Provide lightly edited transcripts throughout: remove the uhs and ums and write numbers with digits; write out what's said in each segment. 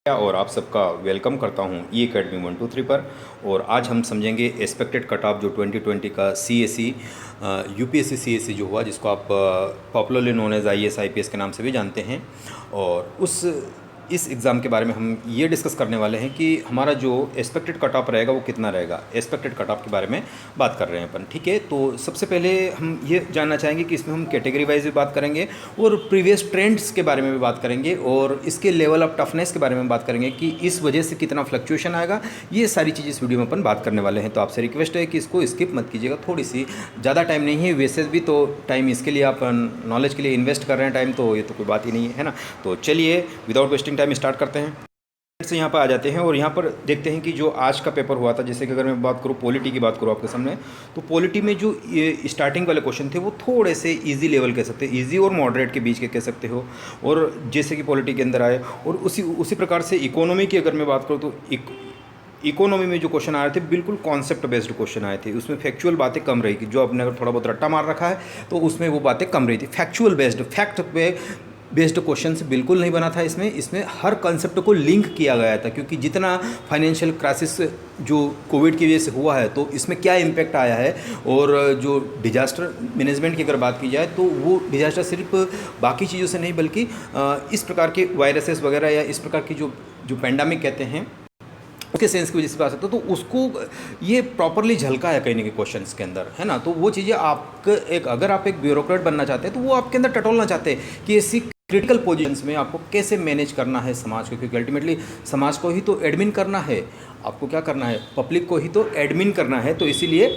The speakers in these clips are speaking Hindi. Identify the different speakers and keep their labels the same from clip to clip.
Speaker 1: और आप सबका वेलकम करता हूं ई अकेडमी 123 पर। और आज हम समझेंगे एक्सपेक्टेड कट ऑफ जो 2020 का सीएसई यूपीएससी सीएसई जो हुआ, जिसको आप popularly known as IAS IPS के नाम से भी जानते हैं। और इस एग्ज़ाम के बारे में हम ये डिस्कस करने वाले हैं कि हमारा जो एक्सपेक्टेड कट ऑफ रहेगा वो कितना रहेगा। एक्सपेक्टेड कट ऑफ के बारे में बात कर रहे हैं अपन, ठीक है। तो सबसे पहले हम ये जानना चाहेंगे कि इसमें हम कैटेगरी वाइज भी बात करेंगे और प्रीवियस ट्रेंड्स के बारे में भी बात करेंगे और इसके लेवल ऑफ टफनेस के बारे में बात करेंगे कि इस वजह से कितना फ्लक्चुएशन आएगा। ये सारी चीज़ इस वीडियो में अपन बात करने वाले हैं। तो आपसे रिक्वेस्ट है कि इसको स्किप मत कीजिएगा, थोड़ी सी ज़्यादा टाइम नहीं है, वैसे भी तो टाइम इसके लिए आप नॉलेज के लिए इन्वेस्ट कर रहे हैं टाइम, तो ये तो कोई बात ही नहीं है ना। तो चलिए विदाउट वेस्टिंग टाइम स्टार्ट करते हैं। से यहाँ पर आ जाते हैं और यहाँ पर देखते हैं कि जो आज का पेपर हुआ था, जैसे कि अगर मैं बात करूँ पॉलिटी की बात करूँ आपके सामने, तो पॉलिटी में जो ये स्टार्टिंग वाले क्वेश्चन थे वो थोड़े से इजी लेवल कह सकते हैं, इजी और मॉडरेट के बीच के कह सकते हो। और जैसे कि पॉलिटी के अंदर आए और उसी प्रकार से इकोनॉमी की अगर मैं बात करूँ तो इकोनॉमी में जो क्वेश्चन आए थे बिल्कुल कॉन्सेप्ट बेस्ड क्वेश्चन आए थे। उसमें फैक्चुअल बातें कम रही कि जो आपने अगर थोड़ा बहुत रट्टा मार रखा है तो उसमें वो बातें कम रही थी। फैक्चुअल बेस्ड फैक्ट पे बेस्ड क्वेश्चन बिल्कुल नहीं बना था। इसमें हर कंसेप्ट को लिंक किया गया था, क्योंकि जितना फाइनेंशियल क्राइसिस जो कोविड की वजह से हुआ है तो इसमें क्या इम्पैक्ट आया है, और जो डिजास्टर मैनेजमेंट की अगर बात की जाए तो वो डिजास्टर सिर्फ बाकी चीज़ों से नहीं बल्कि इस प्रकार के वायरसेस वगैरह या इस प्रकार की जो पैंडेमिक कहते हैं उसके सेंस की वजह से बात सकते हो, तो उसको ये प्रॉपरली झलका है कहीं ना कहीं क्वेश्चंस के अंदर, है ना। तो वो चीज़ें अगर आप एक ब्यूरोक्रेट बनना चाहते हैं तो वो आपके अंदर टटोलना चाहते हैं कि ऐसी क्रिटिकल पोजीशंस में आपको कैसे मैनेज करना है समाज को, क्योंकि अल्टीमेटली समाज को ही तो एडमिन करना है। आपको क्या करना है, पब्लिक को ही तो एडमिन करना है। तो इसीलिए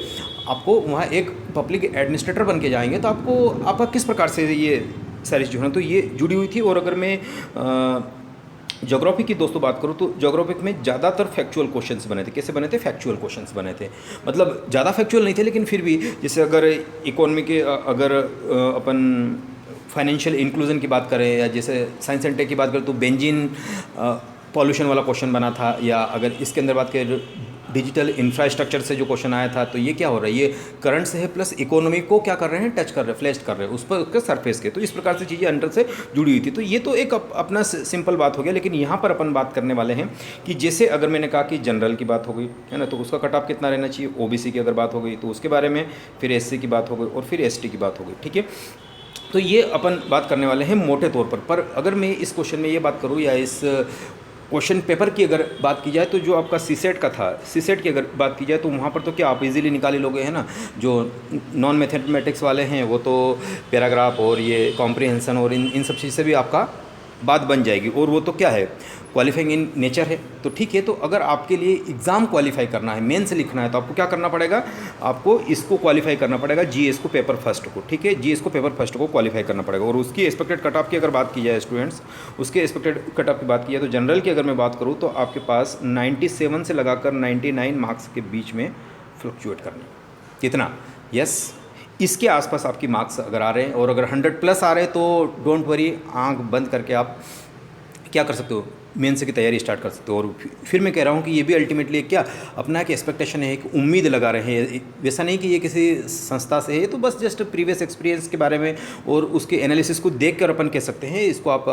Speaker 1: आपको वहाँ एक पब्लिक एडमिनिस्ट्रेटर बन के जाएंगे तो आपका किस प्रकार से ये सारी चीज़ें होना, तो ये जुड़ी हुई थी। और अगर मैं ज्योग्राफी की दोस्तों बात करूँ तो ज्योग्राफी में ज़्यादातर फैक्चुअल क्वेश्चंस बने थे। कैसे बने थे, फैक्चुअल क्वेश्चंस बने थे, मतलब ज़्यादा फैक्चुअल नहीं थे लेकिन फिर भी, जैसे अगर इकोनॉमी के अगर अपन फाइनेंशियल इंक्लूजन की बात करें या जैसे साइंस एंड टेक की बात करें तो बेंजीन पॉल्यूशन वाला क्वेश्चन बना था। या अगर इसके अंदर बात करें डिजिटल इंफ्रास्ट्रक्चर से जो क्वेश्चन आया था, तो ये क्या हो रहा है, ये करंट से है प्लस इकोनॉमी को क्या कर रहे हैं, टच कर रहे हैं, फ्लैश कर रहे हैं उस पर उसके सरफेस के। तो इस प्रकार से चीज़ें अंडर से जुड़ी हुई थी। तो ये तो एक अपना सिंपल बात हो गया। लेकिन यहाँ पर अपन बात करने वाले हैं कि जैसे अगर मैंने कहा कि जनरल की बात हो गई है ना, तो उसका कट ऑफ कितना रहना चाहिए। ओबीसी की अगर बात हो गई तो उसके बारे में, फिर एससी की बात हो गई और फिर एसटी की बात हो गई, ठीक है। तो ये अपन बात करने वाले हैं मोटे तौर पर अगर मैं इस क्वेश्चन में ये बात करूँ या इस क्वेश्चन पेपर की अगर बात की जाए तो जो आपका सीसेट का था, सीसेट की अगर बात की जाए तो वहाँ पर तो क्या आप इजीली निकाले लोगे, है ना। जो नॉन मैथमेटिक्स वाले हैं वो तो पैराग्राफ और ये कॉम्प्रिहेंशन और इन सब चीज़ से भी आपका बात बन जाएगी। और वो तो क्या है, क्वालिफाइंग इन नेचर है। तो ठीक है, तो अगर आपके लिए एग्ज़ाम क्वालिफाई करना है, मेन से लिखना है, तो आपको क्या करना पड़ेगा, आपको इसको क्वालिफाई करना पड़ेगा, जीएस को पेपर फर्स्ट को, ठीक है। जीएस को पेपर फर्स्ट को क्वालिफाई करना पड़ेगा। और उसकी एक्सपेक्टेड कट ऑफ की अगर बात की जाए स्टूडेंट्स, उसके एक्सपेक्टेड कट ऑफ की बात की जाए तो जनरल की अगर मैं बात करूँ तो आपके पास 97 से लगाकर 99 मार्क्स के बीच में फ्लक्चुएट करना। कितना, यस, इसके आसपास आपकी मार्क्स अगर आ रहे हैं और अगर 100 प्लस आ रहे हैं तो डोंट वरी, आंख बंद करके आप क्या कर सकते हो, मेंस की तैयारी स्टार्ट कर सकते हो। और फिर मैं कह रहा हूँ कि ये भी अल्टीमेटली क्या अपना एक एक्सपेक्टेशन है, एक उम्मीद लगा रहे हैं। वैसा नहीं कि ये किसी संस्था से है, तो बस जस्ट प्रीवियस एक्सपीरियंस के बारे में और उसके एनालिसिस को देख कर अपन कह सकते हैं, इसको आप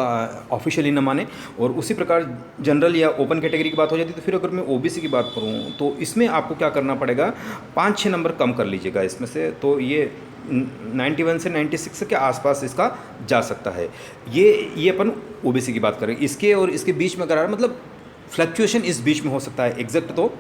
Speaker 1: ऑफिशियली न माने। और उसी प्रकार जनरल या ओपन कैटेगरी की बात हो जाती है तो फिर अगर मैं ओबीसी की बात करूँ तो इसमें आपको क्या करना पड़ेगा, 5-6 नंबर कम कर लीजिएगा इसमें से। तो ये 91 से 96 के आसपास इसका जा सकता है। ये अपन ओबीसी की बात करें। इसके और इसके बीच में अगर मतलब फ्लक्चुएशन इस बीच में हो सकता है, एग्जैक्ट तो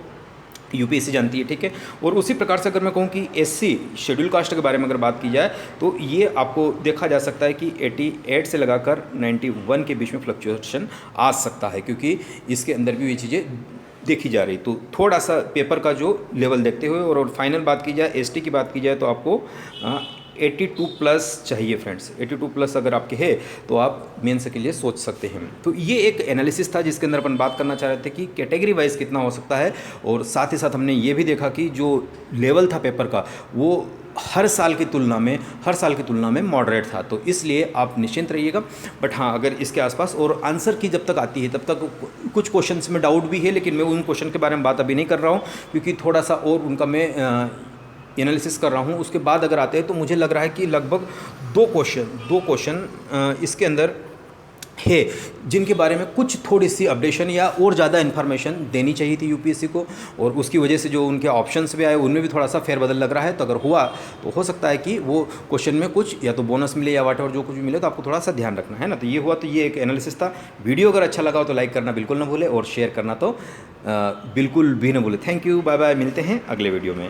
Speaker 1: यूपीएससी जानती है, ठीक है। और उसी प्रकार से अगर मैं कहूँ कि एससी शेड्यूल कास्ट के बारे में अगर बात की जाए तो ये आपको देखा जा सकता है कि 88 से लगाकर 91 के बीच में फ्लक्चुएशन आ सकता है, क्योंकि इसके अंदर भी ये चीज़ें देखी जा रही। तो थोड़ा सा पेपर का जो लेवल देखते हुए और फाइनल बात की जाए, एसटी की बात की जाए तो आपको 82 प्लस चाहिए फ्रेंड्स। 82 प्लस अगर आपके है तो आप मेंस के लिए सोच सकते हैं। तो ये एक एनालिसिस था जिसके अंदर अपन बात करना चाह रहे थे कि कैटेगरी वाइज कितना हो सकता है। और साथ ही साथ हमने ये भी देखा कि जो लेवल था पेपर का वो हर साल की तुलना में मॉडरेट था। तो इसलिए आप निश्चिंत रहिएगा। बट हाँ, अगर इसके आसपास और आंसर की जब तक आती है तब तक कुछ क्वेश्चंस में डाउट भी है, लेकिन मैं उन क्वेश्चन के बारे में बात अभी नहीं कर रहा हूँ, क्योंकि थोड़ा सा और उनका मैं एनालिसिस कर रहा हूँ। उसके बाद अगर आते हैं तो मुझे लग रहा है कि लगभग दो क्वेश्चन इसके अंदर है, जिनके बारे में कुछ थोड़ी सी अपडेशन या और ज़्यादा इन्फॉर्मेशन देनी चाहिए थी यूपीएससी को, और उसकी वजह से जो उनके ऑप्शंस भी आए उनमें भी थोड़ा सा फेरबदल लग रहा है। तो अगर हुआ तो हो सकता है कि वो क्वेश्चन में कुछ या तो बोनस मिले या वाट जो कुछ भी मिले, तो आपको थोड़ा सा ध्यान रखना है ना। तो ये हुआ, तो ये एक एनालिसिस था। वीडियो अगर अच्छा लगा हो तो लाइक करना बिल्कुल ना भूले, और शेयर करना तो बिल्कुल भी ना भूले। थैंक यू, बाय बाय, मिलते हैं अगले वीडियो में।